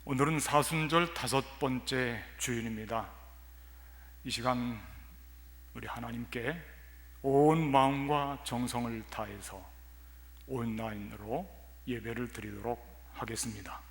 오늘은 사순절 5번째 주일입니다. 이 시간 우리 하나님께 온 마음과 정성을 다해서 온라인으로 예배를 드리도록 하겠습니다.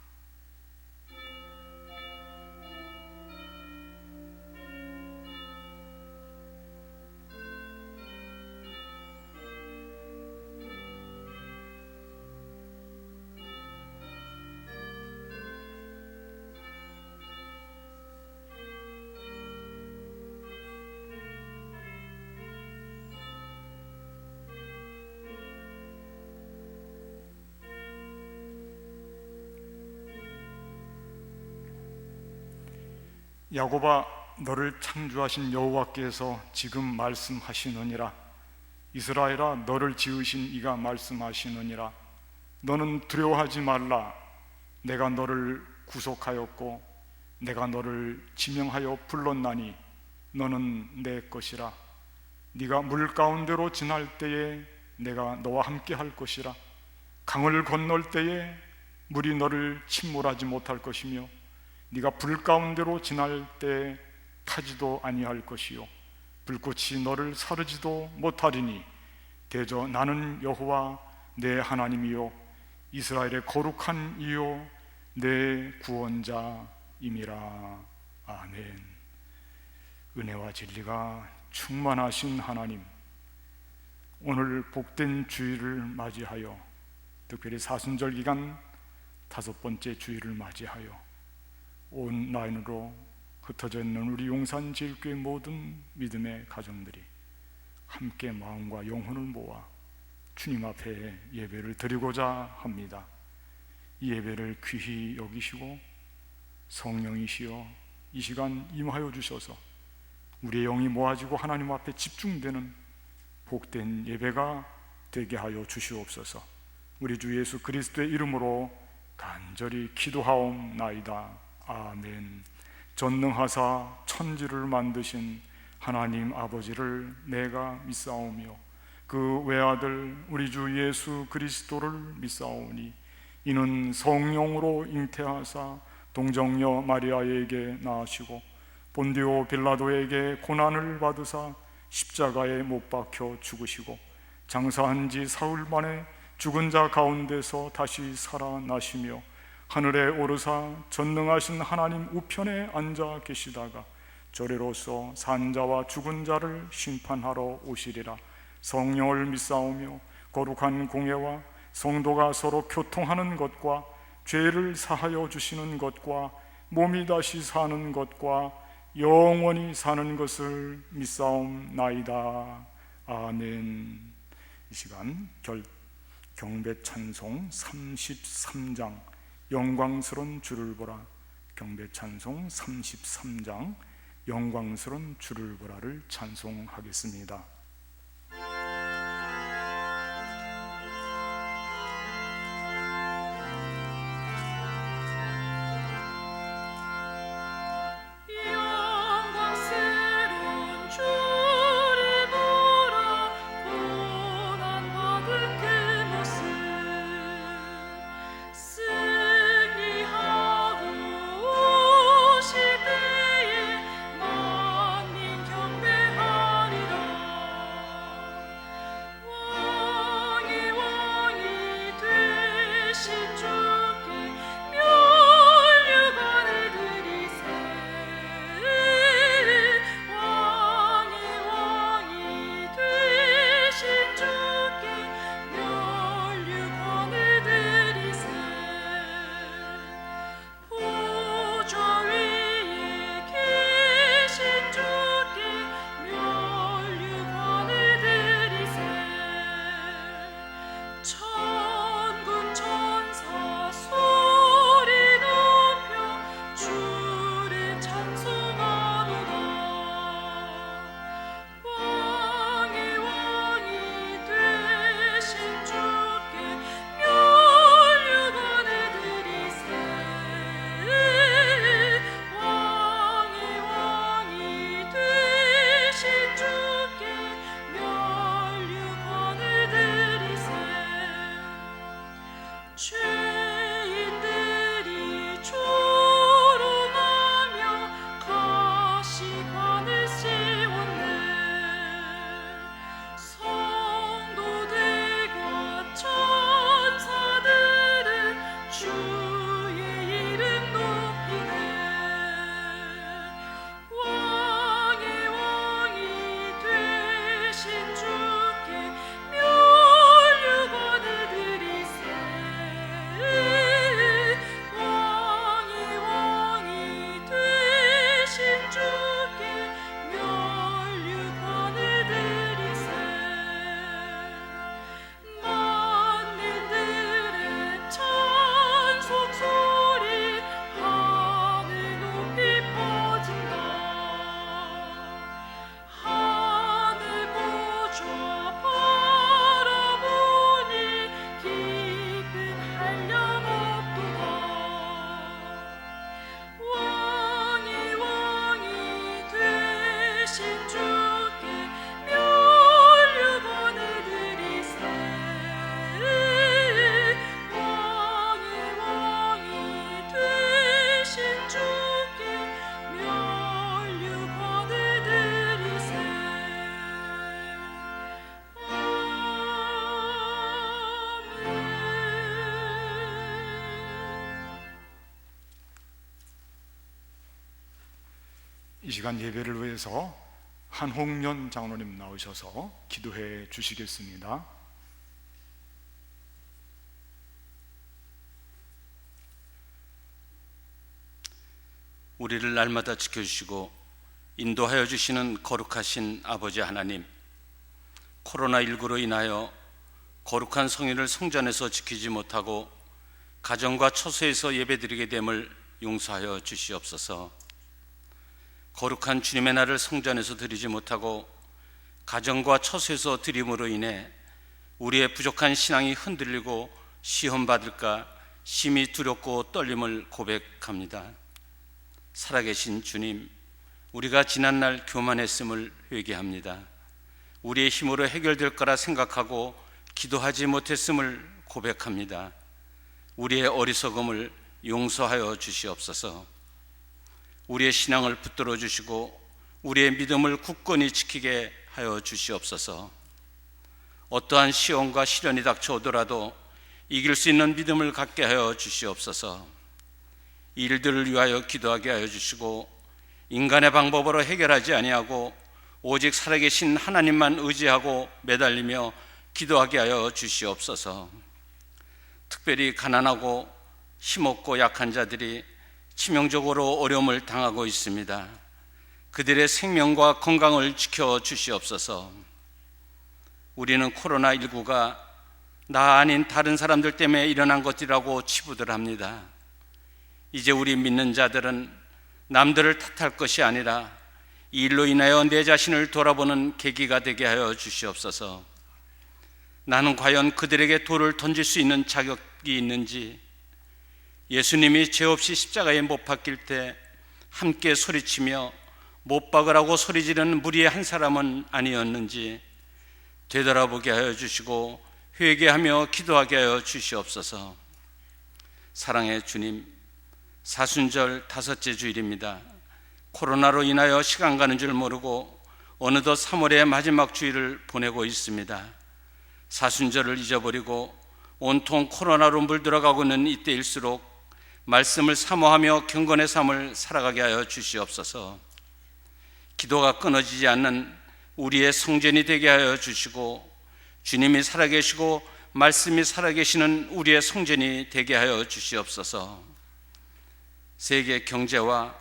야곱아, 너를 창조하신 여호와께서 지금 말씀하시느니라. 이스라엘아, 너를 지으신 이가 말씀하시느니라. 너는 두려워하지 말라. 내가 너를 구속하였고 내가 너를 지명하여 불렀나니 너는 내 것이라. 네가 물 가운데로 지날 때에 내가 너와 함께 할 것이라. 강을 건널 때에 물이 너를 침몰하지 못할 것이며 네가 불 가운데로 지날 때 타지도 아니할 것이요 불꽃이 너를 사르지도 못하리니 대저 나는 여호와 내 하나님이요 이스라엘의 거룩한 이요 내 구원자임이라. 아멘. 은혜와 진리가 충만하신 하나님, 오늘 복된 주일을 맞이하여 특별히 사순절 기간 5번째 주일을 맞이하여 온라인으로 흩어져 있는 우리 용산제일교회 모든 믿음의 가정들이 함께 마음과 영혼을 모아 주님 앞에 예배를 드리고자 합니다. 이 예배를 귀히 여기시고 성령이시여 이 시간 임하여 주셔서 우리의 영이 모아지고 하나님 앞에 집중되는 복된 예배가 되게 하여 주시옵소서. 우리 주 예수 그리스도의 이름으로 간절히 기도하옵나이다. 아멘. 전능하사 천지를 만드신 하나님 아버지를 내가 믿사오며 그 외아들 우리 주 예수 그리스도를 믿사오니 이는 성령으로 잉태하사 동정녀 마리아에게 낳으시고 본디오 빌라도에게 고난을 받으사 십자가에 못 박혀 죽으시고 장사한 지 사흘 만에 죽은 자 가운데서 다시 살아나시며 하늘에 오르사 전능하신 하나님 우편에 앉아 계시다가 저리로서 산자와 죽은 자를 심판하러 오시리라. 성령을 믿사오며 거룩한 공예와 성도가 서로 교통하는 것과 죄를 사하여 주시는 것과 몸이 다시 사는 것과 영원히 사는 것을 믿사옵나이다. 아멘. 이 시간 경배 찬송 33장 영광스런 주를 보라, 경배 찬송 33장 영광스런 주를 보라를 찬송하겠습니다. 이 시간 예배를 위해서 한홍련 장로님 나오셔서 기도해 주시겠습니다. 우리를 날마다 지켜주시고 인도하여 주시는 거룩하신 아버지 하나님, 코로나19로 인하여 거룩한 성일을 성전에서 지키지 못하고 가정과 처소에서 예배드리게 됨을 용서하여 주시옵소서. 거룩한 주님의 날을 성전에서 드리지 못하고 가정과 처소에서 드림으로 인해 우리의 부족한 신앙이 흔들리고 시험받을까 심히 두렵고 떨림을 고백합니다. 살아계신 주님, 우리가 지난날 교만했음을 회개합니다. 우리의 힘으로 해결될 거라 생각하고 기도하지 못했음을 고백합니다. 우리의 어리석음을 용서하여 주시옵소서. 우리의 신앙을 붙들어 주시고 우리의 믿음을 굳건히 지키게 하여 주시옵소서. 어떠한 시험과 시련이 닥쳐오더라도 이길 수 있는 믿음을 갖게 하여 주시옵소서. 일들을 위하여 기도하게 하여 주시고 인간의 방법으로 해결하지 아니하고 오직 살아계신 하나님만 의지하고 매달리며 기도하게 하여 주시옵소서. 특별히 가난하고 힘없고 약한 자들이 치명적으로 어려움을 당하고 있습니다. 그들의 생명과 건강을 지켜 주시옵소서. 우리는 코로나19가 나 아닌 다른 사람들 때문에 일어난 것이라고 치부들 합니다. 이제 우리 믿는 자들은 남들을 탓할 것이 아니라 이 일로 인하여 내 자신을 돌아보는 계기가 되게 하여 주시옵소서. 나는 과연 그들에게 돌을 던질 수 있는 자격이 있는지, 예수님이 죄 없이 십자가에 못 박힐 때 함께 소리치며 못 박으라고 소리 지르는 무리의 한 사람은 아니었는지 되돌아보게 하여 주시고 회개하며 기도하게 하여 주시옵소서. 사랑의 주님, 사순절 5째 주일입니다. 코로나로 인하여 시간 가는 줄 모르고 어느덧 3월의 마지막 주일을 보내고 있습니다. 사순절을 잊어버리고 온통 코로나로 물들어가고 있는 이때일수록 말씀을 사모하며 경건의 삶을 살아가게 하여 주시옵소서. 기도가 끊어지지 않는 우리의 성전이 되게 하여 주시고 주님이 살아계시고 말씀이 살아계시는 우리의 성전이 되게 하여 주시옵소서. 세계 경제와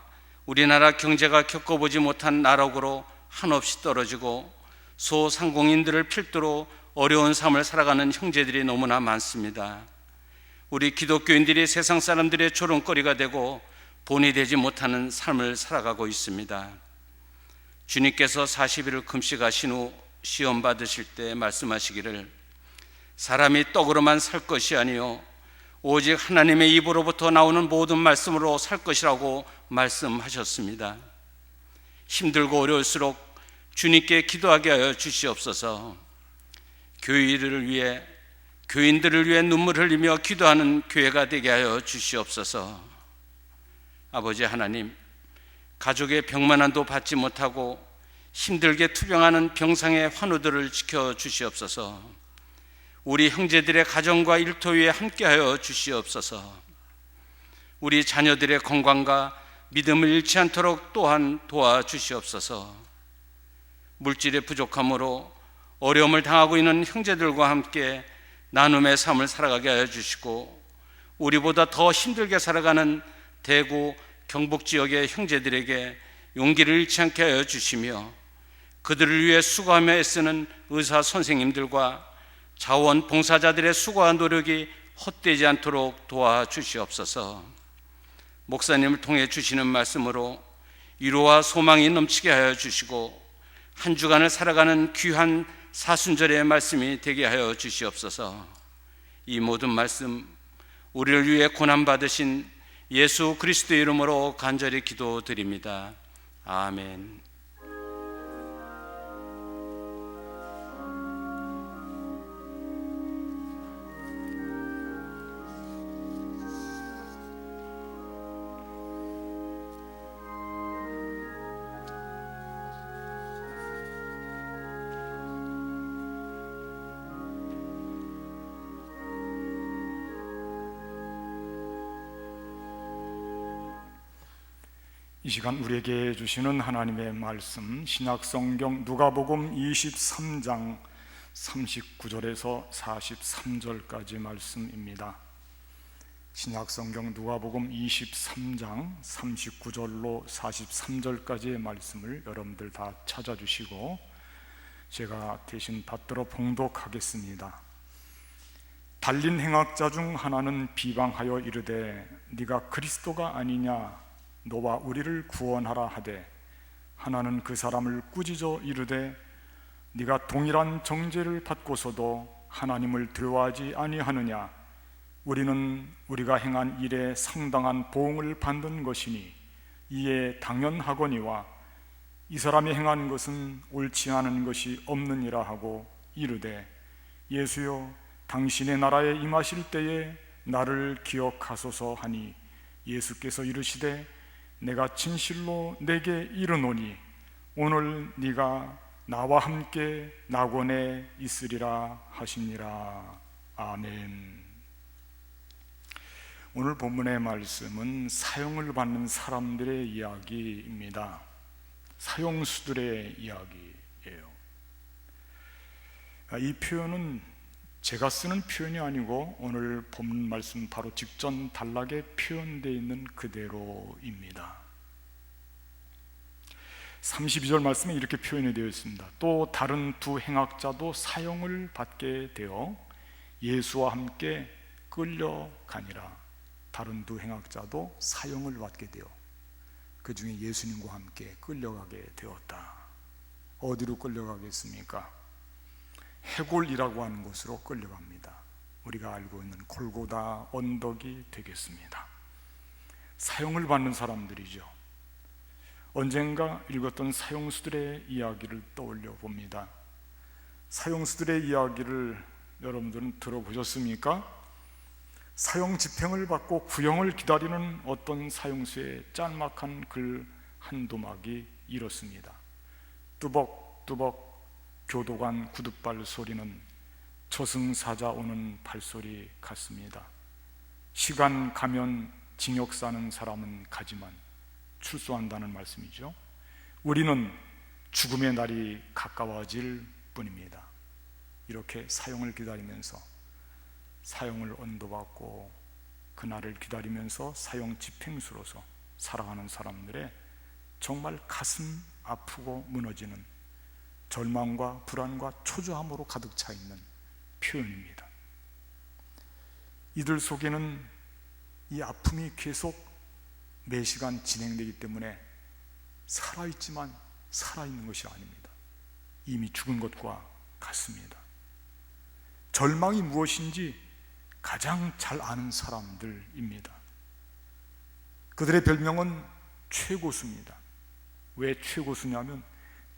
우리나라 경제가 겪어보지 못한 나락으로 한없이 떨어지고 소상공인들을 필두로 어려운 삶을 살아가는 형제들이 너무나 많습니다. 우리 기독교인들이 세상 사람들의 조롱거리가 되고 본이 되지 못하는 삶을 살아가고 있습니다. 주님께서 40일을 금식하신 후 시험 받으실 때 말씀하시기를 사람이 떡으로만 살 것이 아니요 오직 하나님의 입으로부터 나오는 모든 말씀으로 살 것이라고 말씀하셨습니다. 힘들고 어려울수록 주님께 기도하게 하여 주시옵소서. 교인들을 위해 눈물 흘리며 기도하는 교회가 되게 하여 주시옵소서. 아버지 하나님, 가족의 병만한도 받지 못하고 힘들게 투병하는 병상의 환우들을 지켜 주시옵소서. 우리 형제들의 가정과 일터 위에 함께하여 주시옵소서. 우리 자녀들의 건강과 믿음을 잃지 않도록 또한 도와주시옵소서. 물질의 부족함으로 어려움을 당하고 있는 형제들과 함께 나눔의 삶을 살아가게 하여 주시고 우리보다 더 힘들게 살아가는 대구, 경북 지역의 형제들에게 용기를 잃지 않게 하여 주시며 그들을 위해 수고하며 애쓰는 의사 선생님들과 자원봉사자들의 수고와 노력이 헛되지 않도록 도와주시옵소서. 목사님을 통해 주시는 말씀으로 위로와 소망이 넘치게 하여 주시고 한 주간을 살아가는 귀한 사순절의 말씀이 되게 하여 주시옵소서. 이 모든 말씀 우리를 위해 고난받으신 예수 그리스도의 이름으로 간절히 기도드립니다. 아멘. 이 시간 우리에게 주시는 하나님의 말씀, 신약성경 누가복음 23장 39절에서 43절까지 말씀입니다. 신약성경 누가복음 23장 39절로 43절까지의 말씀을 여러분들 다 찾아주시고 제가 대신 받들어 봉독하겠습니다. 달린 행악자 중 하나는 비방하여 이르되 네가 그리스도가 아니냐 너와 우리를 구원하라 하되, 하나는 그 사람을 꾸짖어 이르되 네가 동일한 정죄를 받고서도 하나님을 두려워하지 아니하느냐. 우리는 우리가 행한 일에 상당한 보응을 받는 것이니 이에 당연하거니와 이 사람이 행한 것은 옳지 않은 것이 없느니라 하고 이르되, 예수여 당신의 나라에 임하실 때에 나를 기억하소서 하니, 예수께서 이르시되 내가 진실로 내게 이르노니 오늘 네가 나와 함께 낙원에 있으리라 하시니라. 아멘. 오늘 본문의 말씀은 사형을 받는 사람들의 이야기입니다. 사형수들의 이야기예요. 이 표현은 제가 쓰는 표현이 아니고 오늘 본문 말씀 바로 직전 단락에 표현되어 있는 그대로입니다. 32절 말씀에 이렇게 표현이 되어 있습니다. 또 다른 두 행악자도 사형을 받게 되어 예수와 함께 끌려가니라. 다른 두 행악자도 사형을 받게 되어 그 중에 예수님과 함께 끌려가게 되었다. 어디로 끌려가겠습니까? 해골이라고 하는 곳으로 끌려갑니다. 우리가 알고 있는 골고다 언덕이 되겠습니다. 사형을 받는 사람들이죠. 언젠가 읽었던 사형수들의 이야기를 떠올려 봅니다. 사형수들의 이야기를 여러분들은 들어보셨습니까? 사형 집행을 받고 구형을 기다리는 어떤 사형수의 짤막한 글 한두 막이 이렇습니다. 뚜벅뚜벅 교도관 구둣발 소리는 저승사자 오는 발소리 같습니다. 시간 가면 징역 사는 사람은 가지만 출소한다는 말씀이죠. 우리는 죽음의 날이 가까워질 뿐입니다. 이렇게 사형을 기다리면서 사형을 언도받고 그날을 기다리면서 사형 집행수로서 살아가는 사람들의 정말 가슴 아프고 무너지는 절망과 불안과 초조함으로 가득 차 있는 표현입니다. 이들 속에는 이 아픔이 계속 매 시간 진행되기 때문에 살아있지만 살아있는 것이 아닙니다. 이미 죽은 것과 같습니다. 절망이 무엇인지 가장 잘 아는 사람들입니다. 그들의 별명은 최고수입니다. 왜 최고수냐면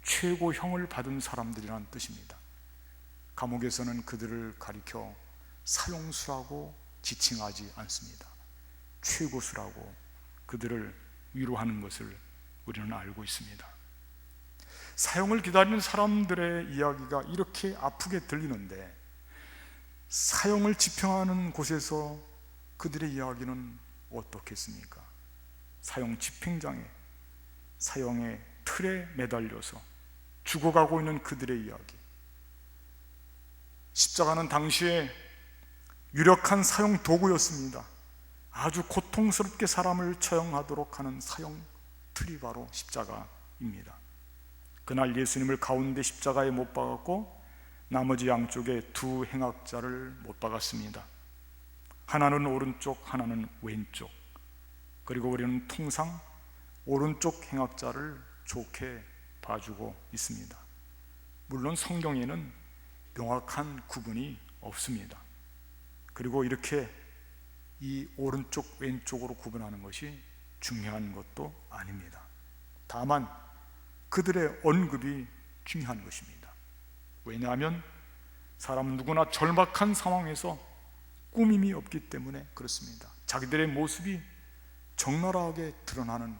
최고형을 받은 사람들이라는 뜻입니다. 감옥에서는 그들을 가리켜 사형수라고 지칭하지 않습니다. 최고수라고 그들을 위로하는 것을 우리는 알고 있습니다. 사형을 기다리는 사람들의 이야기가 이렇게 아프게 들리는데, 사형을 집행하는 곳에서 그들의 이야기는 어떻겠습니까? 사형 집행장에, 사형의 틀에 매달려서 죽어가고 있는 그들의 이야기. 십자가는 당시에 유력한 사형 도구였습니다. 아주 고통스럽게 사람을 처형하도록 하는 사형 틀이 바로 십자가입니다. 그날 예수님을 가운데 십자가에 못 박았고 나머지 양쪽에 두 행악자를 못 박았습니다. 하나는 오른쪽, 하나는 왼쪽. 그리고 우리는 통상 오른쪽 행악자를 좋게 봐주고 있습니다. 물론 성경에는 명확한 구분이 없습니다. 그리고 이렇게 이 오른쪽 왼쪽으로 구분하는 것이 중요한 것도 아닙니다. 다만 그들의 언급이 중요한 것입니다. 왜냐하면 사람 누구나 절박한 상황에서 꾸밈이 없기 때문에 그렇습니다. 자기들의 모습이 적나라하게 드러나는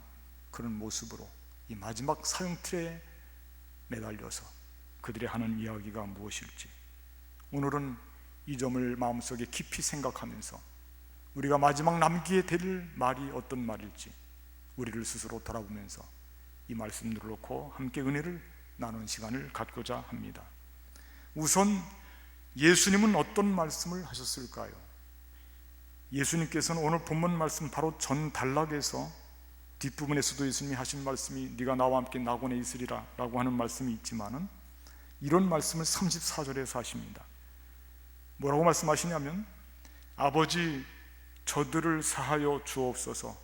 그런 모습으로 이 마지막 사형틀에 매달려서 그들이 하는 이야기가 무엇일지, 오늘은 이 점을 마음속에 깊이 생각하면서 우리가 마지막 남기게 될 말이 어떤 말일지 우리를 스스로 돌아보면서 이 말씀들을 놓고 함께 은혜를 나누는 시간을 갖고자 합니다. 우선 예수님은 어떤 말씀을 하셨을까요? 예수님께서는 오늘 본문 말씀 바로 전 단락에서 뒷부분에서도 예수님이 하신 말씀이 네가 나와 함께 낙원에 있으리라 라고 하는 말씀이 있지만은 이런 말씀을 34절에서 하십니다. 뭐라고 말씀하시냐면 아버지 저들을 사하여 주옵소서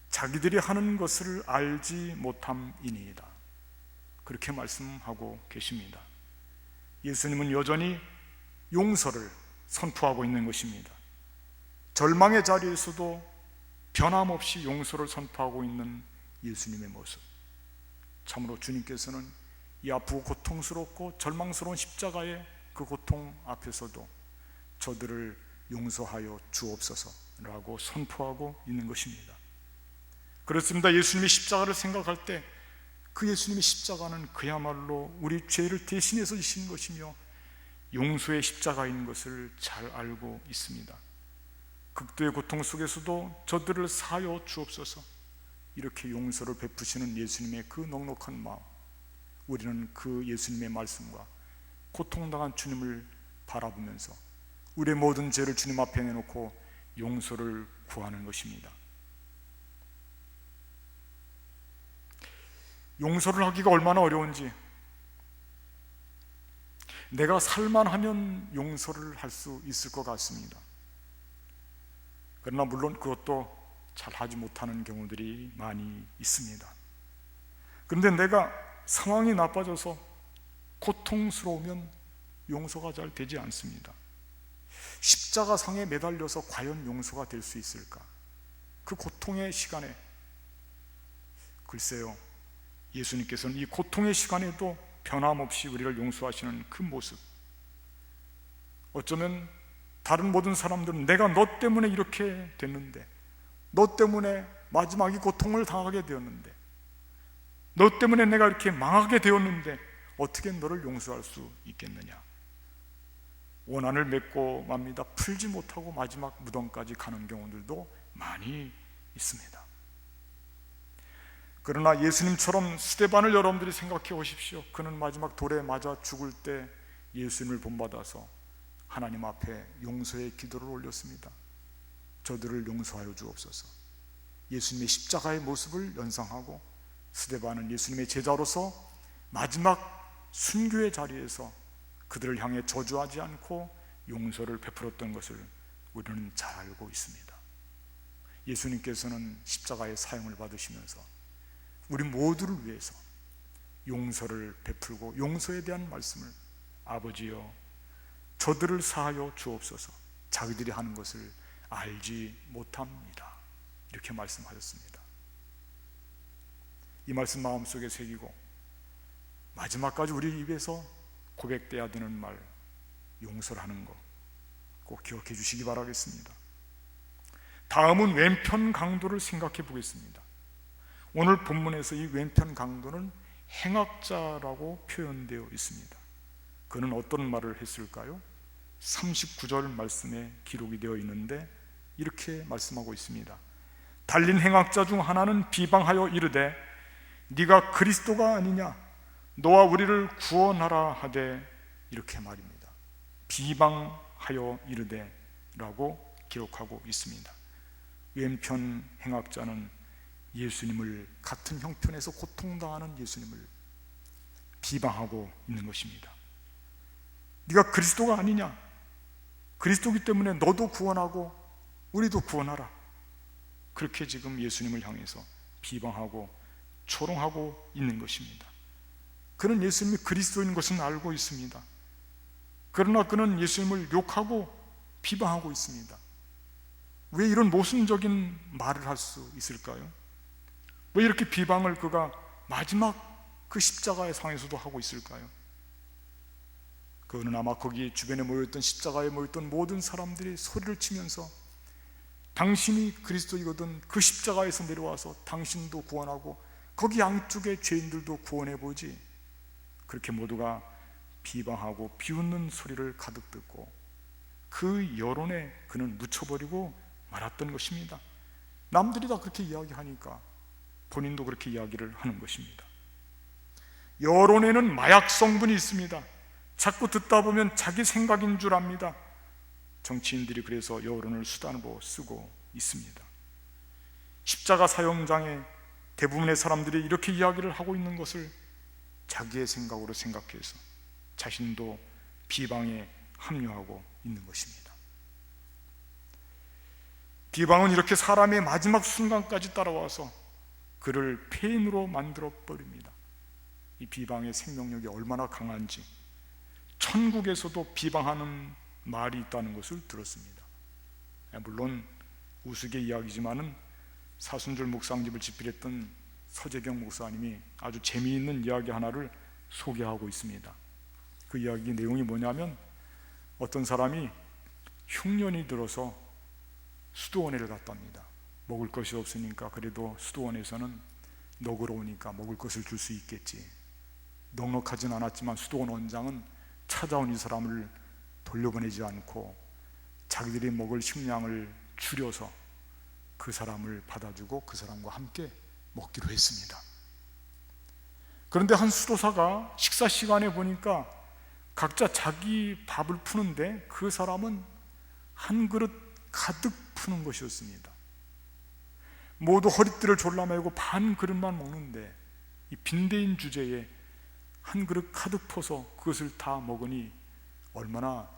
자기들이 하는 것을 알지 못함이니이다. 그렇게 말씀하고 계십니다. 예수님은 여전히 용서를 선포하고 있는 것입니다. 절망의 자리에서도 변함없이 용서를 선포하고 있는 예수님의 모습, 참으로 주님께서는 이 아프고 고통스럽고 절망스러운 십자가의 그 고통 앞에서도 저들을 용서하여 주옵소서라고 선포하고 있는 것입니다. 그렇습니다. 예수님이 십자가를 생각할 때 그 예수님의 십자가는 그야말로 우리 죄를 대신해서 지신 것이며 용서의 십자가인 것을 잘 알고 있습니다. 극도의 고통 속에서도 저들을 사하여 주옵소서 이렇게 용서를 베푸시는 예수님의 그 넉넉한 마음, 우리는 그 예수님의 말씀과 고통당한 주님을 바라보면서 우리의 모든 죄를 주님 앞에 내놓고 용서를 구하는 것입니다. 용서를 하기가 얼마나 어려운지, 내가 살만하면 용서를 할 수 있을 것 같습니다. 그러나 물론 그것도 잘 하지 못하는 경우들이 많이 있습니다. 그런데 내가 상황이 나빠져서 고통스러우면 용서가 잘 되지 않습니다. 십자가상에 매달려서 과연 용서가 될 수 있을까? 그 고통의 시간에, 글쎄요, 예수님께서는 이 고통의 시간에도 변함없이 우리를 용서하시는 그 모습, 어쩌면 다른 모든 사람들은 내가 너 때문에 이렇게 됐는데, 너 때문에 마지막에 고통을 당하게 되었는데, 너 때문에 내가 이렇게 망하게 되었는데 어떻게 너를 용서할 수 있겠느냐, 원한을 맺고 맙니다. 풀지 못하고 마지막 무덤까지 가는 경우들도 많이 있습니다. 그러나 예수님처럼 스데반을 여러분들이 생각해 보십시오. 그는 마지막 돌에 맞아 죽을 때 예수님을 본받아서 하나님 앞에 용서의 기도를 올렸습니다. 저들을 용서하여 주옵소서. 예수님의 십자가의 모습을 연상하고 스데반은 예수님의 제자로서 마지막 순교의 자리에서 그들을 향해 저주하지 않고 용서를 베풀었던 것을 우리는 잘 알고 있습니다. 예수님께서는 십자가의 사형을 받으시면서 우리 모두를 위해서 용서를 베풀고 용서에 대한 말씀을 아버지여 저들을 사하여 주옵소서 자기들이 하는 것을 알지 못합니다 이렇게 말씀하셨습니다. 이 말씀 마음속에 새기고 마지막까지 우리 입에서 고백돼야 되는 말, 용서를 하는 것 꼭 기억해 주시기 바라겠습니다. 다음은 왼편 강도를 생각해 보겠습니다. 오늘 본문에서 이 왼편 강도는 행악자라고 표현되어 있습니다. 그는 어떤 말을 했을까요? 39절 말씀에 기록이 되어 있는데 이렇게 말씀하고 있습니다. 달린 행악자 중 하나는 비방하여 이르되 네가 그리스도가 아니냐 너와 우리를 구원하라 하되, 이렇게 말입니다. 비방하여 이르되 라고 기록하고 있습니다. 왼편 행악자는 예수님을, 같은 형편에서 고통당하는 예수님을 비방하고 있는 것입니다. 네가 그리스도가 아니냐, 그리스도기 때문에 너도 구원하고 우리도 구원하라, 그렇게 지금 예수님을 향해서 비방하고 조롱하고 있는 것입니다. 그는 예수님이 그리스도인 것은 알고 있습니다. 그러나 그는 예수님을 욕하고 비방하고 있습니다. 왜 이런 모순적인 말을 할 수 있을까요? 왜 이렇게 비방을 그가 마지막 그 십자가의 상에서도 하고 있을까요? 그는 아마 거기 주변에 모였던, 십자가에 모였던 모든 사람들이 소리를 치면서 당신이 그리스도이거든 그 십자가에서 내려와서 당신도 구원하고 거기 양쪽의 죄인들도 구원해보지, 그렇게 모두가 비방하고 비웃는 소리를 가득 듣고 그 여론에 그는 묻혀버리고 말았던 것입니다. 남들이 다 그렇게 이야기하니까 본인도 그렇게 이야기를 하는 것입니다. 여론에는 마약 성분이 있습니다. 자꾸 듣다 보면 자기 생각인 줄 압니다. 정치인들이 그래서 여론을 수단으로 쓰고 있습니다. 십자가 사형장에 대부분의 사람들이 이렇게 이야기를 하고 있는 것을 자기의 생각으로 생각해서 자신도 비방에 합류하고 있는 것입니다. 비방은 이렇게 사람의 마지막 순간까지 따라와서 그를 폐인으로 만들어 버립니다. 이 비방의 생명력이 얼마나 강한지 천국에서도 비방하는 말이 있다는 것을 들었습니다. 물론 우스개 이야기지만은 사순절 묵상집을 집필했던 서재경 목사님이 아주 재미있는 이야기 하나를 소개하고 있습니다. 그 이야기 내용이 뭐냐면, 어떤 사람이 흉년이 들어서 수도원에를 갔답니다. 먹을 것이 없으니까 그래도 수도원에서는 너그러우니까 먹을 것을 줄 수 있겠지. 넉넉하진 않았지만 수도원 원장은 찾아온 이 사람을 돌려보내지 않고 자기들이 먹을 식량을 줄여서 그 사람을 받아주고 그 사람과 함께 먹기로 했습니다. 그런데 한 수도사가 식사 시간에 보니까 각자 자기 밥을 푸는데 그 사람은 한 그릇 가득 푸는 것이었습니다. 모두 허리띠를 졸라매고 반 그릇만 먹는데 이 빈대인 주제에 한 그릇 가득 퍼서 그것을 다 먹으니 얼마나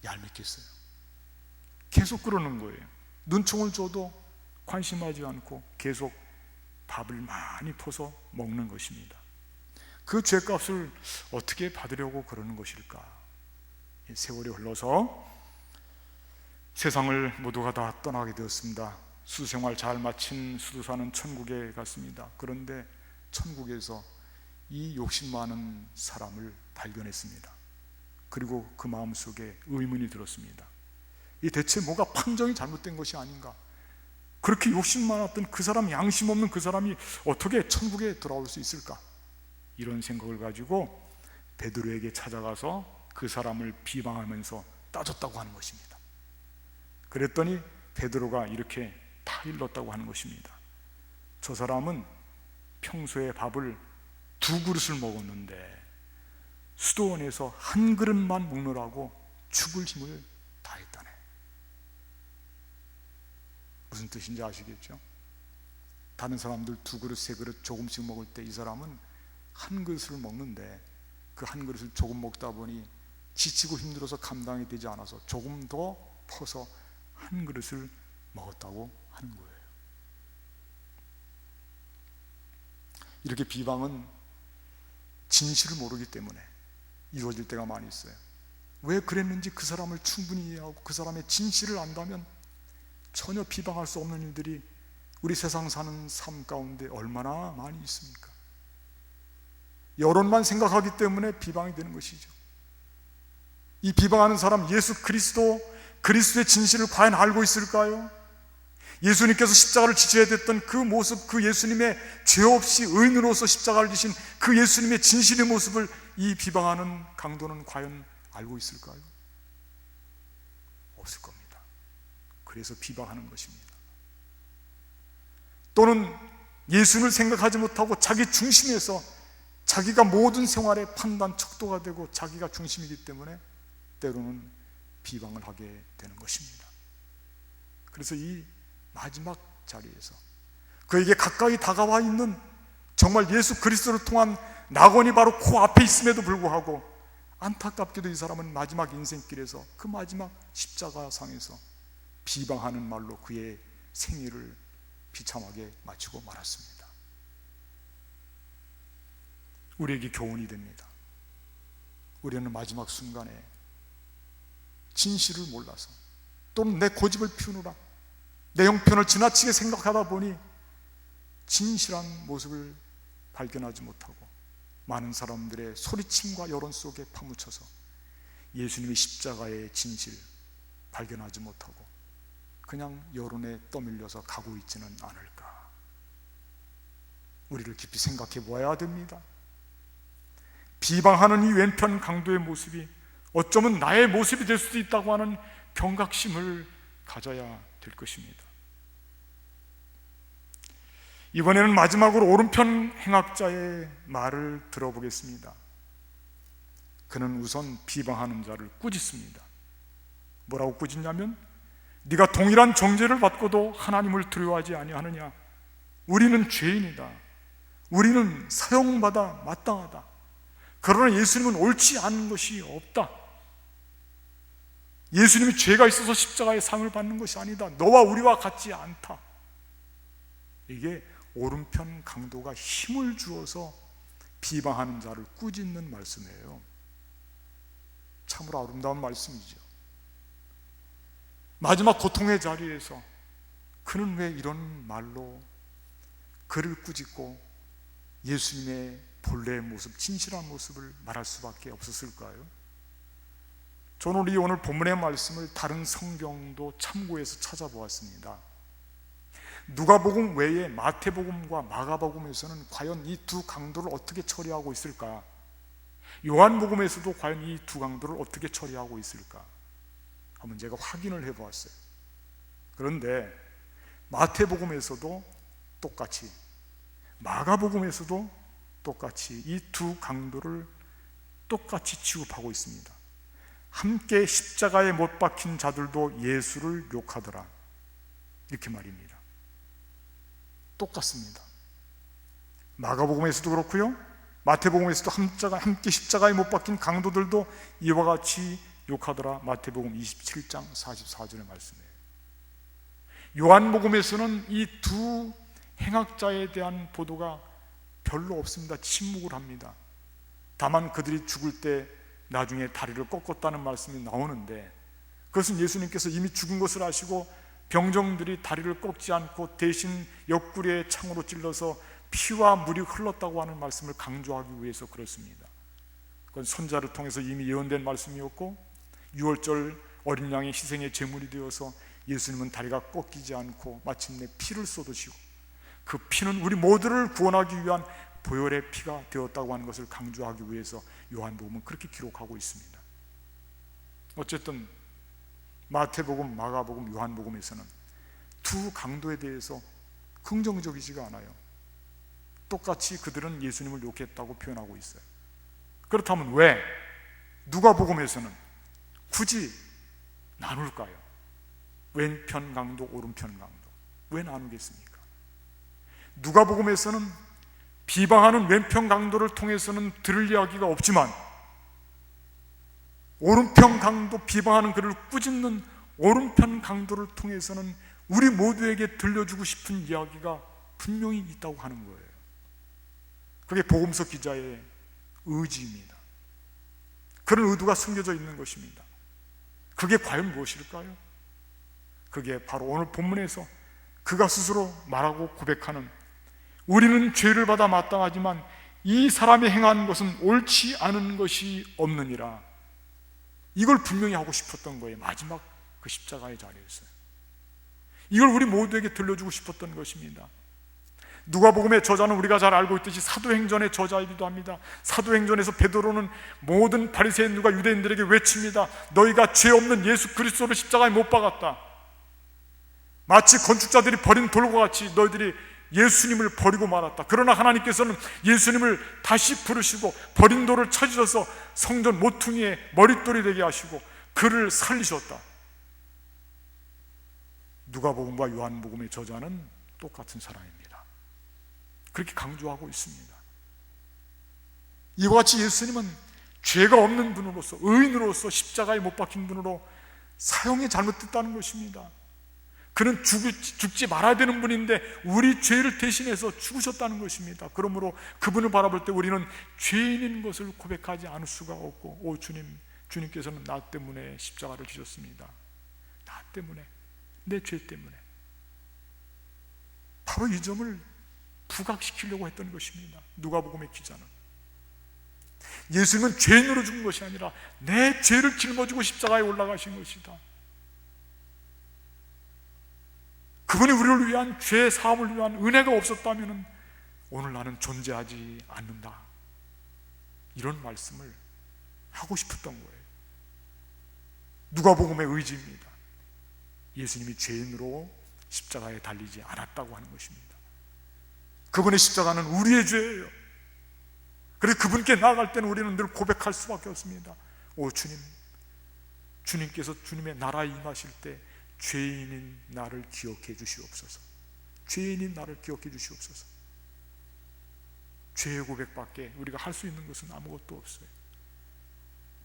얄밉겠어요. 계속 그러는 거예요. 눈총을 줘도 관심하지 않고 계속 밥을 많이 퍼서 먹는 것입니다. 그 죄값을 어떻게 받으려고 그러는 것일까? 세월이 흘러서 세상을 모두가 다 떠나게 되었습니다. 수생활 잘 마친 수도사는 천국에 갔습니다. 그런데 천국에서 이 욕심 많은 사람을 발견했습니다. 그리고 그 마음속에 의문이 들었습니다. 이 대체 뭐가 판정이 잘못된 것이 아닌가? 그렇게 욕심 많았던 그 사람, 양심 없는 그 사람이 어떻게 천국에 돌아올 수 있을까? 이런 생각을 가지고 베드로에게 찾아가서 그 사람을 비방하면서 따졌다고 하는 것입니다. 그랬더니 베드로가 이렇게 타일렀다고 하는 것입니다. 저 사람은 평소에 밥을 2그릇을 먹었는데 수도원에서 한 그릇만 먹느라고 죽을 힘을 다했다네. 무슨 뜻인지 아시겠죠? 다른 사람들 2그릇, 3그릇 조금씩 먹을 때 이 사람은 한 그릇을 먹는데 그 한 그릇을 조금 먹다 보니 지치고 힘들어서 감당이 되지 않아서 조금 더 퍼서 한 그릇을 먹었다고 하는 거예요. 이렇게 비방은 진실을 모르기 때문에 이루어질 때가 많이 있어요. 왜 그랬는지 그 사람을 충분히 이해하고 그 사람의 진실을 안다면 전혀 비방할 수 없는 일들이 우리 세상 사는 삶 가운데 얼마나 많이 있습니까? 여론만 생각하기 때문에 비방이 되는 것이죠. 이 비방하는 사람, 예수 그리스도, 그리스도의 진실을 과연 알고 있을까요? 예수님께서 십자가를 지셔야 됐던 그 모습, 그 예수님의 죄 없이 의인으로서 십자가를 지신 그 예수님의 진실의 모습을 이 비방하는 강도는 과연 알고 있을까요? 없을 겁니다. 그래서 비방하는 것입니다. 또는 예수를 생각하지 못하고 자기 중심에서 자기가 모든 생활의 판단 척도가 되고 자기가 중심이기 때문에 때로는 비방을 하게 되는 것입니다. 그래서 이 마지막 자리에서 그에게 가까이 다가와 있는 정말 예수 그리스도를 통한 낙원이 바로 코앞에 있음에도 불구하고 안타깝게도 이 사람은 마지막 인생길에서 그 마지막 십자가상에서 비방하는 말로 그의 생애를 비참하게 마치고 말았습니다. 우리에게 교훈이 됩니다. 우리는 마지막 순간에 진실을 몰라서 또는 내 고집을 피우느라 내 형편을 지나치게 생각하다 보니 진실한 모습을 발견하지 못하고 많은 사람들의 소리침과 여론 속에 파묻혀서 예수님의 십자가의 진실 발견하지 못하고 그냥 여론에 떠밀려서 가고 있지는 않을까? 우리를 깊이 생각해 보아야 됩니다. 비방하는 이 왼편 강도의 모습이 어쩌면 나의 모습이 될 수도 있다고 하는 경각심을 가져야 될 것입니다. 이번에는 마지막으로 오른편 행악자의 말을 들어보겠습니다. 그는 우선 비방하는 자를 꾸짖습니다. 뭐라고 꾸짖냐면, 네가 동일한 정죄를 받고도 하나님을 두려워하지 아니하느냐? 우리는 죄인이다. 우리는 사형받아 마땅하다. 그러나 예수님은 옳지 않은 것이 없다. 예수님이 죄가 있어서 십자가의 상을 받는 것이 아니다. 너와 우리와 같지 않다. 이게 오른편 강도가 힘을 주어서 비방하는 자를 꾸짖는 말씀이에요. 참으로 아름다운 말씀이죠. 마지막 고통의 자리에서 그는 왜 이런 말로 그를 꾸짖고 예수님의 본래의 모습, 진실한 모습을 말할 수밖에 없었을까요? 저는 오늘 본문의 말씀을 다른 성경도 참고해서 찾아보았습니다. 누가복음 외에 마태복음과 마가복음에서는 과연 이 두 강도를 어떻게 처리하고 있을까? 요한복음에서도 과연 이 두 강도를 어떻게 처리하고 있을까? 한번 제가 확인을 해보았어요. 그런데 마태복음에서도 똑같이, 마가복음에서도 똑같이 이 두 강도를 똑같이 취급하고 있습니다. 함께 십자가에 못 박힌 자들도 예수를 욕하더라, 이렇게 말입니다. 똑같습니다. 마가복음에서도 그렇고요, 마태복음에서도 함께 십자가에 못 박힌 강도들도 이와 같이 욕하더라. 마태복음 27장 44절의 말씀이에요. 요한복음에서는 이 두 행악자에 대한 보도가 별로 없습니다. 침묵을 합니다. 다만 그들이 죽을 때 나중에 다리를 꺾었다는 말씀이 나오는데, 그것은 예수님께서 이미 죽은 것을 아시고 병정들이 다리를 꺾지 않고 대신 옆구리에 창으로 찔러서 피와 물이 흘렀다고 하는 말씀을 강조하기 위해서 그렇습니다. 그건 선자를 통해서 이미 예언된 말씀이었고, 6월절 어린 양의 희생의 제물이 되어서 예수님은 다리가 꺾이지 않고 마침내 피를 쏟으시고, 그 피는 우리 모두를 구원하기 위한 보혈의 피가 되었다고 하는 것을 강조하기 위해서 요한복음은 그렇게 기록하고 있습니다. 어쨌든 마태복음, 마가복음, 요한복음에서는 두 강도에 대해서 긍정적이지가 않아요. 똑같이 그들은 예수님을 욕했다고 표현하고 있어요. 그렇다면 왜 누가복음에서는 굳이 나눌까요? 왼편 강도, 오른편 강도, 왜 나누겠습니까? 누가복음에서는 비방하는 왼편 강도를 통해서는 들을 이야기가 없지만, 오른편 강도, 비방하는 그를 꾸짖는 오른편 강도를 통해서는 우리 모두에게 들려주고 싶은 이야기가 분명히 있다고 하는 거예요. 그게 복음서 기자의 의지입니다. 그런 의도가 숨겨져 있는 것입니다. 그게 과연 무엇일까요? 그게 바로 오늘 본문에서 그가 스스로 말하고 고백하는, 우리는 죄를 받아 마땅하지만 이 사람이 행한 것은 옳지 않은 것이 없느니라, 이걸 분명히 하고 싶었던 거예요. 마지막 그 십자가의 자리에서 이걸 우리 모두에게 들려주고 싶었던 것입니다. 누가복음의 저자는 우리가 잘 알고 있듯이 사도행전의 저자이기도 합니다. 사도행전에서 베드로는 모든 바리새인들과 유대인들에게 외칩니다. 너희가 죄 없는 예수 그리스도를 십자가에 못 박았다. 마치 건축자들이 버린 돌과 같이 너희들이 예수님을 버리고 말았다. 그러나 하나님께서는 예수님을 다시 부르시고 버린 돌을 찾으셔서 성전 모퉁이에 머릿돌이 되게 하시고 그를 살리셨다. 누가복음과 요한복음의 저자는 똑같은 사람입니다. 그렇게 강조하고 있습니다. 이와 같이 예수님은 죄가 없는 분으로서, 의인으로서 십자가에 못 박힌 분으로 사형이 잘못됐다는 것입니다. 그는 죽지 말아야 되는 분인데 우리 죄를 대신해서 죽으셨다는 것입니다. 그러므로 그분을 바라볼 때 우리는 죄인인 것을 고백하지 않을 수가 없고, 오 주님, 주님께서는 나 때문에 십자가를 지셨습니다. 나 때문에, 내 죄 때문에. 바로 이 점을 부각시키려고 했던 것입니다. 누가복음의 기자는 예수님은 죄인으로 죽은 것이 아니라 내 죄를 짊어지고 십자가에 올라가신 것이다. 그분이 우리를 위한 죄 사함을 위한 은혜가 없었다면 오늘 나는 존재하지 않는다, 이런 말씀을 하고 싶었던 거예요. 누가복음의 의지입니다. 예수님이 죄인으로 십자가에 달리지 않았다고 하는 것입니다. 그분의 십자가는 우리의 죄예요. 그래서 그분께 나아갈 때는 우리는 늘 고백할 수밖에 없습니다. 오 주님, 주님께서 주님의 나라에 임하실 때 죄인인 나를 기억해 주시옵소서. 죄인인 나를 기억해 주시옵소서. 죄의 고백밖에 우리가 할 수 있는 것은 아무것도 없어요.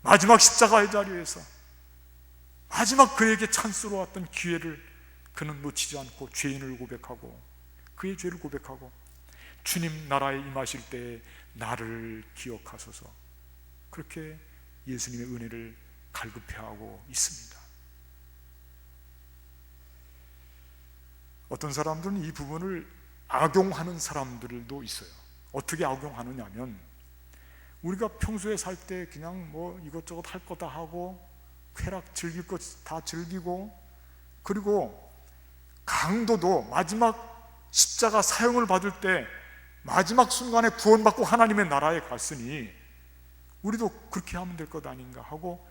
마지막 십자가의 자리에서 마지막 그에게 찬스로 왔던 기회를 그는 놓치지 않고 죄인을 고백하고 그의 죄를 고백하고 주님 나라에 임하실 때에 나를 기억하소서, 그렇게 예수님의 은혜를 갈급해하고 있습니다. 어떤 사람들은 이 부분을 악용하는 사람들도 있어요. 어떻게 악용하느냐면, 우리가 평소에 살 때 그냥 뭐 이것저것 할 거 다 하고 쾌락 즐길 것 다 즐기고, 그리고 강도도 마지막 십자가 사형을 받을 때 마지막 순간에 구원받고 하나님의 나라에 갔으니 우리도 그렇게 하면 될 것 아닌가 하고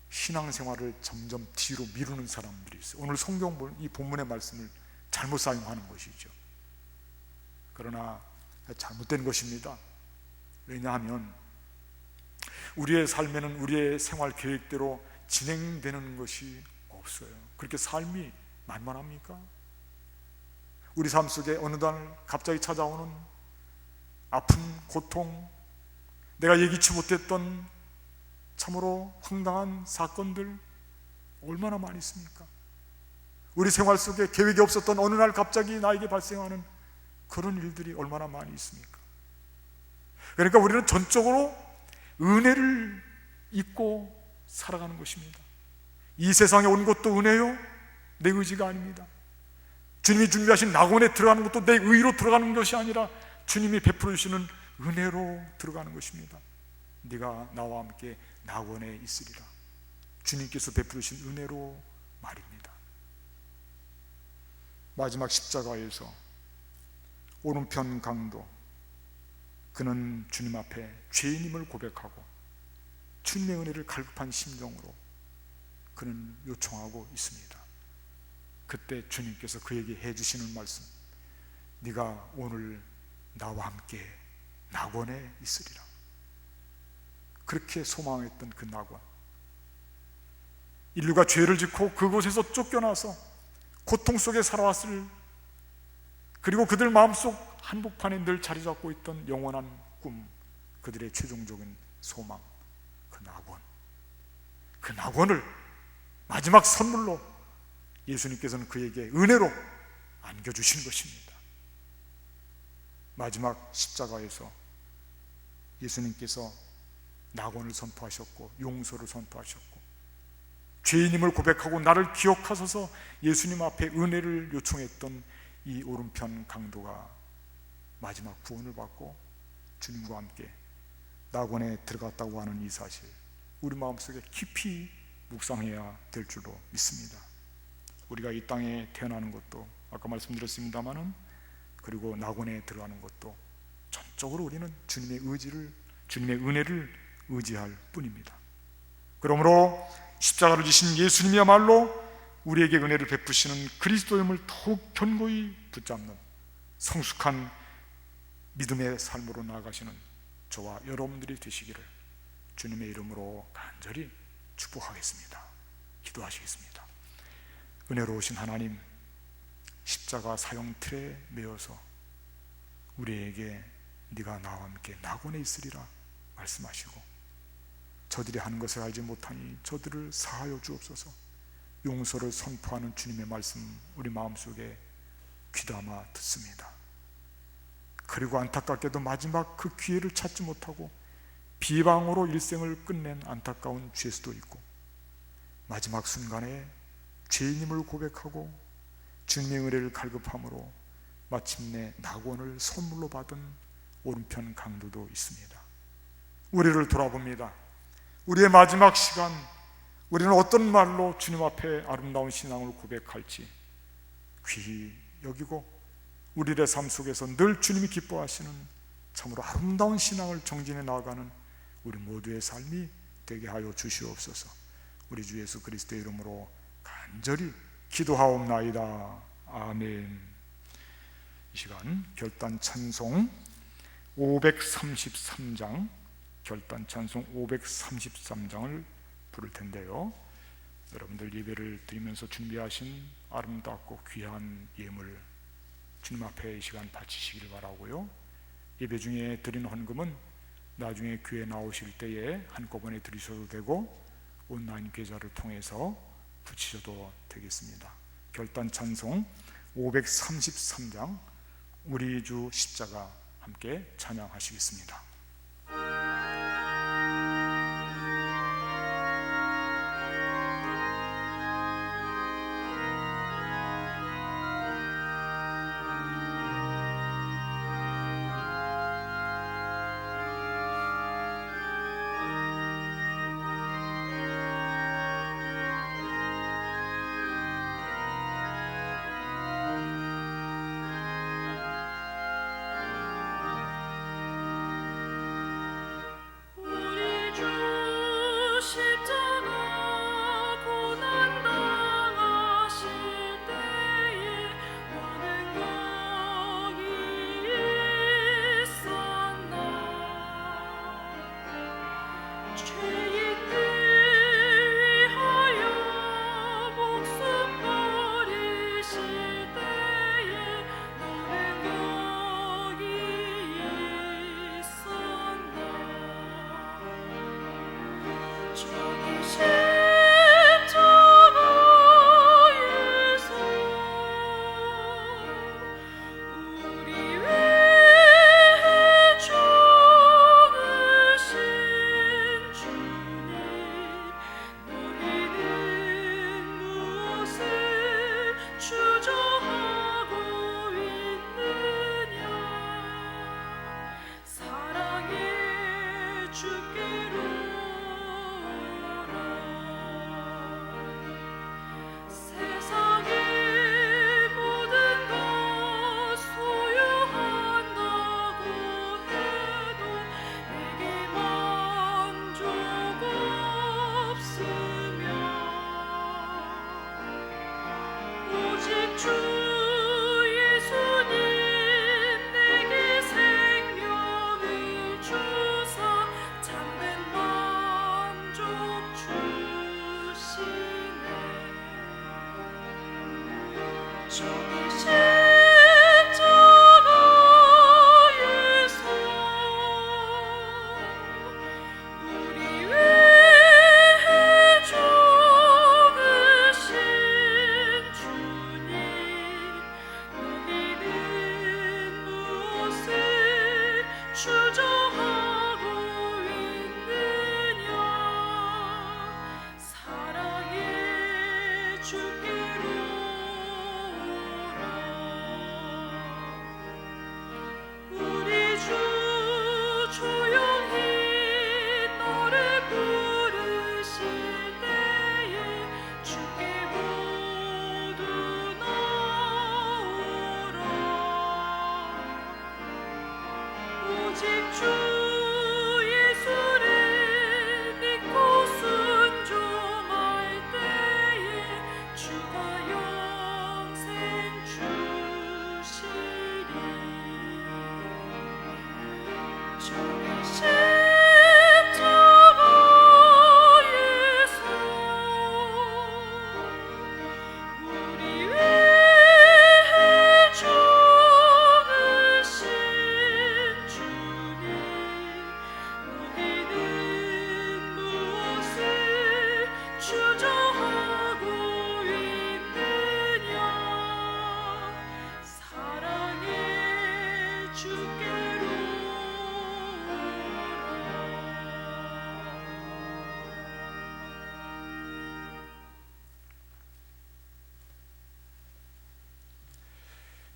신앙생활을 점점 뒤로 미루는 사람들이 있어요. 오늘 성경 이 본문의 말씀을 잘못 사용하는 것이죠. 그러나 잘못된 것입니다. 왜냐하면 우리의 삶에는 우리의 생활 계획대로 진행되는 것이 없어요. 그렇게 삶이 만만합니까? 우리 삶 속에 어느 날 갑자기 찾아오는 아픈 고통, 내가 예기치 못했던 참으로 황당한 사건들 얼마나 많이 있습니까? 우리 생활 속에 계획이 없었던 어느 날 갑자기 나에게 발생하는 그런 일들이 얼마나 많이 있습니까? 그러니까 우리는 전적으로 은혜를 잊고 살아가는 것입니다. 이 세상에 온 것도 은혜요, 내 의지가 아닙니다. 주님이 준비하신 낙원에 들어가는 것도 내 의로 들어가는 것이 아니라 주님이 베풀어 주시는 은혜로 들어가는 것입니다. 네가 나와 함께 낙원에 있으리라, 주님께서 베풀어 주신 은혜로 말입니다. 마지막 십자가에서 오른편 강도, 그는 주님 앞에 죄인임을 고백하고 주님의 은혜를 갈급한 심정으로 그는 요청하고 있습니다. 그때 주님께서 그에게 해주시는 말씀, 네가 오늘 나와 함께 낙원에 있으리라. 그렇게 소망했던 그 낙원, 인류가 죄를 짓고 그곳에서 쫓겨나서 고통 속에 살아왔을, 그리고 그들 마음속 한복판에 늘 자리 잡고 있던 영원한 꿈, 그들의 최종적인 소망, 그 낙원, 그 낙원을 마지막 선물로 예수님께서는 그에게 은혜로 안겨주신 것입니다. 마지막 십자가에서 예수님께서 낙원을 선포하셨고 용서를 선포하셨고 죄인임을 고백하고 나를 기억하소서 예수님 앞에 은혜를 요청했던 이 오른편 강도가 마지막 구원을 받고 주님과 함께 낙원에 들어갔다고 하는 이 사실, 우리 마음속에 깊이 묵상해야 될 줄로 믿습니다. 우리가 이 땅에 태어나는 것도 아까 말씀드렸습니다마는, 그리고 낙원에 들어가는 것도 전적으로 우리는 주님의 의지를, 주님의 은혜를 의지할 뿐입니다. 그러므로 십자가를 지신 예수님이야말로 우리에게 은혜를 베푸시는 그리스도임을 더욱 견고히 붙잡는 성숙한 믿음의 삶으로 나아가시는 저와 여러분들이 되시기를 주님의 이름으로 간절히 축복하겠습니다. 기도하시겠습니다. 은혜로우신 하나님, 십자가 사형 틀에 매어서 우리에게 네가 나와 함께 낙원에 있으리라 말씀하시고, 저들이 하는 것을 알지 못하니 저들을 사하여 주옵소서. 용서를 선포하는 주님의 말씀 우리 마음속에 귀담아 듣습니다. 그리고 안타깝게도 마지막 그 기회를 찾지 못하고 비방으로 일생을 끝낸 안타까운 죄수도 있고, 마지막 순간에 죄인임을 고백하고 주님의 은혜를 갈급함으로 마침내 낙원을 선물로 받은 오른편 강도도 있습니다. 우리를 돌아봅니다. 우리의 마지막 시간, 우리는 어떤 말로 주님 앞에 아름다운 신앙을 고백할지 귀히 여기고, 우리의 삶 속에서 늘 주님이 기뻐하시는 참으로 아름다운 신앙을 정진해 나아가는 우리 모두의 삶이 되게 하여 주시옵소서. 우리 주 예수 그리스도의 이름으로 간절히 기도하옵나이다. 아멘. 이 시간 결단 찬송 533장, 결단 찬송 533장을 부를 텐데요, 여러분들 예배를 드리면서 준비하신 아름답고 귀한 예물 주님 앞에 이 시간 바치시길 바라고요. 예배 중에 드린 헌금은 나중에 교회 나오실 때에 한꺼번에 드리셔도 되고 온라인 계좌를 통해서 붙이셔도 되겠습니다. 결단 찬송 533장 우리 주 십자가 함께 찬양하시겠습니다.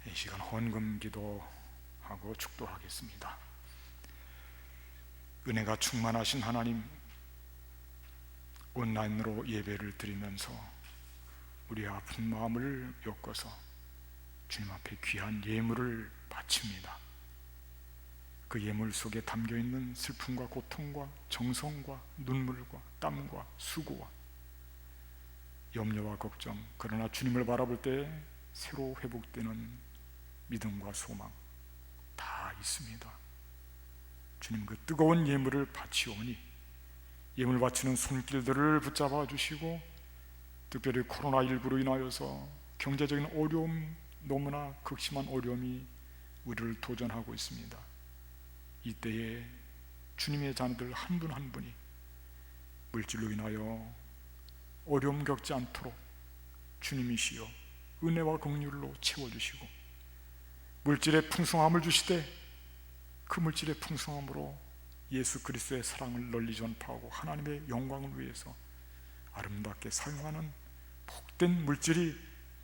이 시간 헌금 기도하고 축도하겠습니다. 은혜가 충만하신 하나님, 온라인으로 예배를 드리면서 우리 아픈 마음을 엮어서 주님 앞에 귀한 예물을 바칩니다. 그 예물 속에 담겨있는 슬픔과 고통과 정성과 눈물과 땀과 수고와 염려와 걱정, 그러나 주님을 바라볼 때 새로 회복되는 믿음과 소망 다 있습니다. 주님 그 뜨거운 예물을 바치오니 예물 바치는 손길들을 붙잡아 주시고, 특별히 코로나19로 인하여서 경제적인 어려움, 너무나 극심한 어려움이 우리를 도전하고 있습니다. 이때에 주님의 자녀들 한 분 한 분이 물질로 인하여 어려움 겪지 않도록 주님이시여 은혜와 긍휼로 채워주시고, 물질의 풍성함을 주시되 그 물질의 풍성함으로 예수 그리스도의 사랑을 널리 전파하고 하나님의 영광을 위해서 아름답게 사용하는 복된 물질이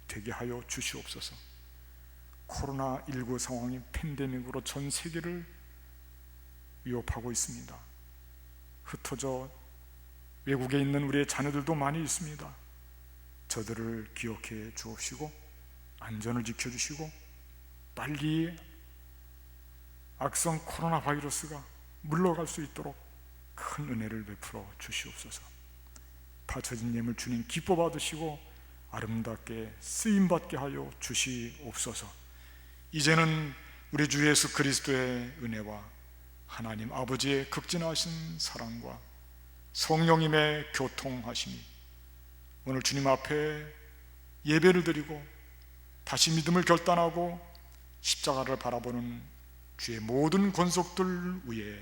되게 하여 주시옵소서. 코로나19 상황이 팬데믹으로 전 세계를 위협하고 있습니다. 흩어져 외국에 있는 우리의 자녀들도 많이 있습니다. 저들을 기억해 주옵시고 안전을 지켜주시고 빨리 악성 코로나 바이러스가 물러갈 수 있도록 큰 은혜를 베풀어 주시옵소서. 바쳐진 예물 주님 기뻐 받으시고 아름답게 쓰임받게 하여 주시옵소서. 이제는 우리 주 예수 그리스도의 은혜와 하나님 아버지의 극진하신 사랑과 성령님의 교통하심이 오늘 주님 앞에 예배를 드리고 다시 믿음을 결단하고 십자가를 바라보는 주의 모든 권속들 위에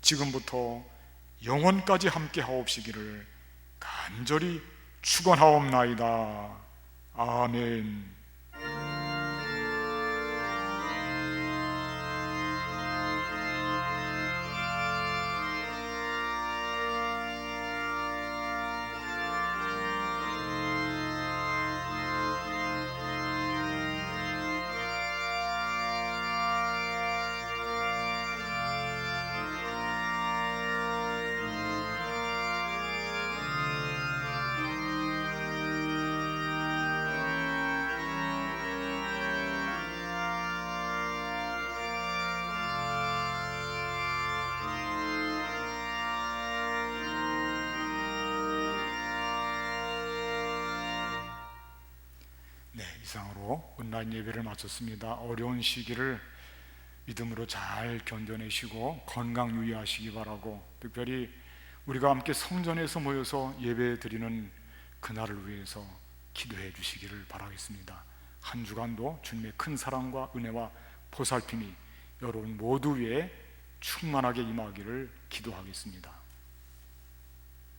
지금부터 영원까지 함께 하옵시기를 간절히 축원하옵나이다. 아멘. 네, 이상으로 온라인 예배를 마쳤습니다. 어려운 시기를 믿음으로 잘 견뎌내시고 건강 유의하시기 바라고, 특별히 우리가 함께 성전에서 모여서 예배 드리는 그날을 위해서 기도해 주시기를 바라겠습니다. 한 주간도 주님의 큰 사랑과 은혜와 보살핌이 여러분 모두 위에 충만하게 임하기를 기도하겠습니다.